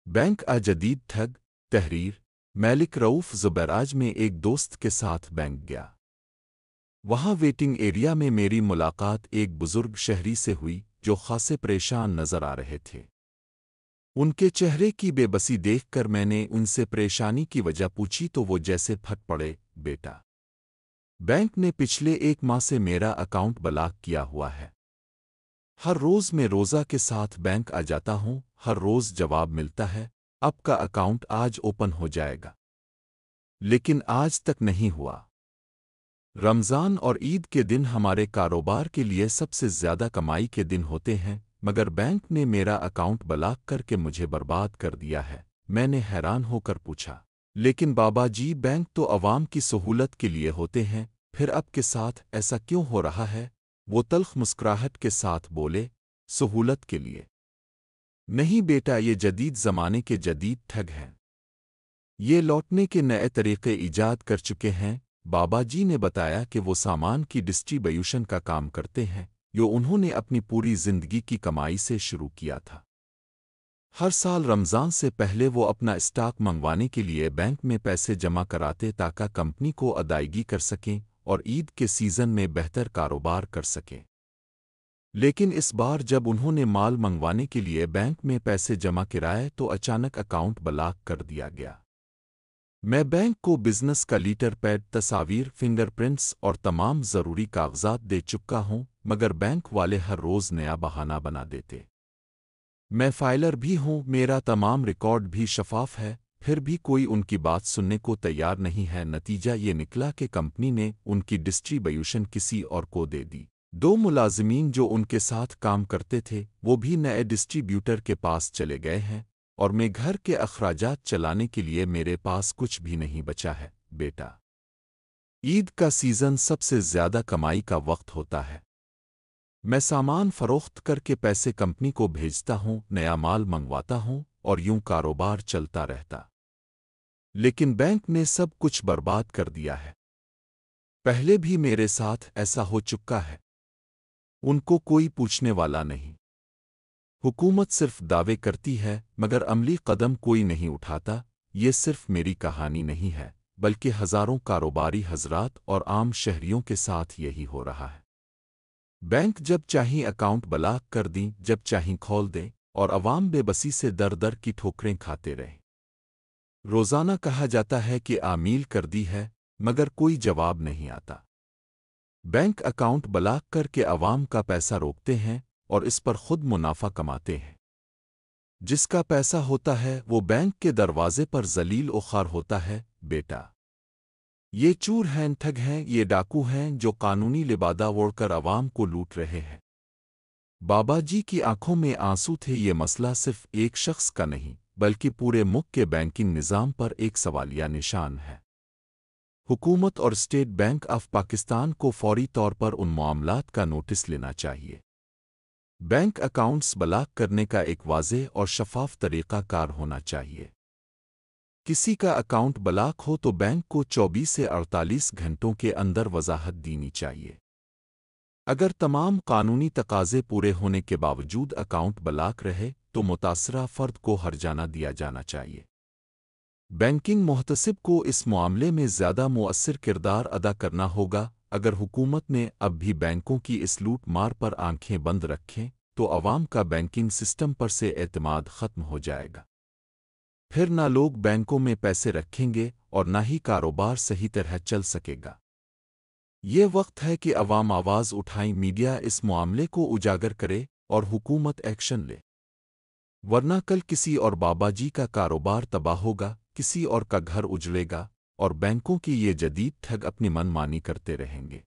Bank जदीद ठग तहरीर मलिक रऊफ ज़ुबैराज में एक दोस्त के साथ बैंक गया। वहाँ वेटिंग एरिया में मेरी मुलाकात एक बुजुर्ग शहरी से हुई जो खासे परेशान नजर आ रहे थे। उनके चेहरे की बेबसी देखकर मैंने उनसे परेशानी की वजह पूछी तो वो जैसे फट पड़े, बेटा, बैंक ने पिछले 1 माह से मेरा अकाउंट ब्लॉक किया हुआ है। हर रोज मैं रोज़ा के साथ बैंक आ जाता हूँ, हर रोज जवाब मिलता है आपका अकाउंट आज ओपन हो जाएगा, लेकिन आज तक नहीं हुआ। रमज़ान और ईद के दिन हमारे कारोबार के लिए सबसे ज़्यादा कमाई के दिन होते हैं, मगर बैंक ने मेरा अकाउंट ब्लॉक करके मुझे बर्बाद कर दिया है। मैंने हैरान होकर पूछा, लेकिन बाबा जी, बैंक तो अवाम की सहूलत के लिए होते हैं, फिर आपके साथ ऐसा क्यों हो रहा है? वो तल्ख मुस्कुराहट के साथ बोले, सहूलत के लिए नहीं बेटा, ये जदीद ज़माने के जदीद ठग हैं। ये लौटने के नए तरीक़े ईजाद कर चुके हैं। बाबा जी ने बताया कि वो सामान की डिस्ट्रीब्यूशन का काम करते हैं, जो उन्होंने अपनी पूरी ज़िंदगी की कमाई से शुरू किया था। हर साल रमज़ान से पहले वो अपना स्टॉक मंगवाने के लिए बैंक में पैसे जमा कराते ताकि कंपनी को अदायगी कर सकें और ईद के सीज़न में बेहतर कारोबार कर सकें। लेकिन इस बार जब उन्होंने माल मंगवाने के लिए बैंक में पैसे जमा कराए तो अचानक अकाउंट ब्लॉक कर दिया गया। मैं बैंक को बिजनेस का लीटर पैड, तस्वीर, फिंगरप्रिंट्स और तमाम ज़रूरी कागजात दे चुका हूं, मगर बैंक वाले हर रोज़ नया बहाना बना देते। मैं फाइलर भी हूं, मेरा तमाम रिकॉर्ड भी शफाफ है, फिर भी कोई उनकी बात सुनने को तैयार नहीं है। नतीजा ये निकला कि कंपनी ने उनकी डिस्ट्रीब्यूशन किसी और को दे दी। 2 मुलाजिमीन जो उनके साथ काम करते थे वो भी नए डिस्ट्रीब्यूटर के पास चले गए हैं और मैं घर के अखराजात चलाने के लिए मेरे पास कुछ भी नहीं बचा है। बेटा, ईद का सीज़न सबसे ज़्यादा कमाई का वक्त होता है। मैं सामान फरोख्त करके पैसे कंपनी को भेजता हूँ, नया माल मंगवाता हूँ और यूं कारोबार चलता रहता। लेकिन बैंक ने सब कुछ बर्बाद कर दिया है। पहले भी मेरे साथ ऐसा हो चुका है। उनको कोई पूछने वाला नहीं। हुकूमत सिर्फ दावे करती है मगर अमली कदम कोई नहीं उठाता। ये सिर्फ मेरी कहानी नहीं है, बल्कि हज़ारों कारोबारी हजरात और आम शहरियों के साथ यही हो रहा है। बैंक जब चाहें अकाउंट ब्लॉक कर दें, जब चाहें खोल दें और अवाम बेबसी से दर दर की ठोकरें खाते रहें। रोज़ाना कहा जाता है कि आमील कर दी है, मगर कोई जवाब नहीं आता। बैंक अकाउंट ब्लॉक करके अवाम का पैसा रोकते हैं और इस पर खुद मुनाफा कमाते हैं। जिसका पैसा होता है वो बैंक के दरवाजे पर जलील उखार होता है। बेटा, ये चूर हैं, ठग हैं, ये डाकू हैं जो कानूनी लिबादा ओढ़कर अवाम को लूट रहे हैं। बाबा जी की आंखों में आंसू थे। ये मसला सिर्फ एक शख्स का नहीं, बल्कि पूरे मुल्क के बैंकिंग निज़ाम पर एक सवालिया निशान है। हुकूमत और स्टेट बैंक ऑफ पाकिस्तान को फौरी तौर पर उन मामलात का नोटिस लेना चाहिए। बैंक अकाउंट्स ब्लॉक करने का एक वाज़ेह और शफाफ तरीक़ा कार होना चाहिए। किसी का अकाउंट ब्लॉक हो तो बैंक को 24 से 48 घंटों के अंदर वजाहत देनी चाहिए। अगर तमाम कानूनी तकाज़े पूरे होने के बावजूद अकाउंट ब्लॉक रहे तो मुतासरा फ़र्द को हर्जाना दिया जाना चाहिए। बैंकिंग मुहतसिब को इस मामले में ज़्यादा मुअस्सिर किरदार अदा करना होगा। अगर हुकूमत ने अब भी बैंकों की इस लूट मार पर आंखें बंद रखें तो अवाम का बैंकिंग सिस्टम पर से एतमाद ख़त्म हो जाएगा। फिर ना लोग बैंकों में पैसे रखेंगे और ना ही कारोबार सही तरह चल सकेगा। ये वक्त है कि अवाम आवाज़ उठाएं, मीडिया इस मामले को उजागर करे और हुकूमत एक्शन ले, वरना कल किसी और बाबा जी का कारोबार तबाह होगा, किसी और का घर उजड़ेगा और बैंकों की ये जदीद ठग अपनी मनमानी करते रहेंगे।